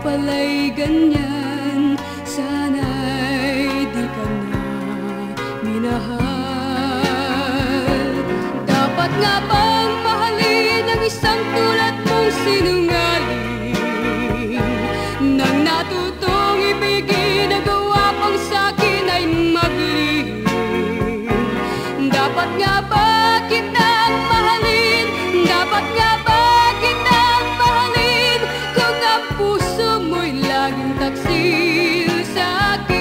pala'y ganyan, sana'y di ka na minahal. Dapat nga bang mahalin ang isang tulad mong sinungaling? Nang natutong ibigin, nagawa pang sa'kin ay maglihim. Dapat nga ba kitang mahalin? Dapat nga ba kitang mahalin? Kung ang puso mo'y laging taksil sa'kin.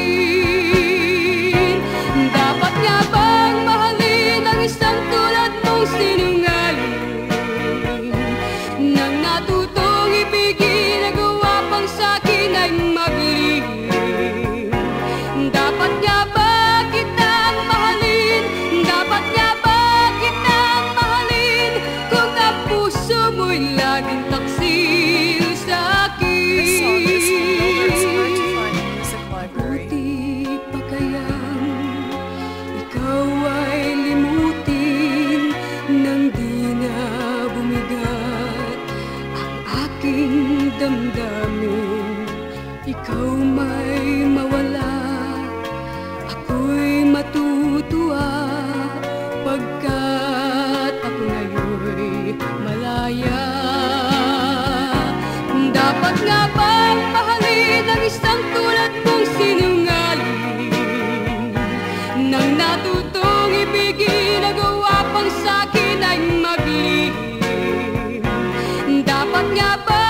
Dapat nga bang mahalin ang isang tulad mong sinungaling? Nang natutong ibigin, nagawa pang sa'kin ay maglihim. Dapat nga ba kitang mahalin? Dapat nga ba kitang mahalin? Kung ang puso mo'y laging taksil sa'kin. Buti pa kayang ikaw ay limutin nang di na bumigat ang aking damdamin. Ikaw may mawala, ako'y matutuwa, pagkat ako ngayon'y malaya. Dapat nga bang mahalin ang isang tulad mong sinungaling? Nang natutong ibigin, nagawa pang sa'kin ay maglihim. Dapat nga ba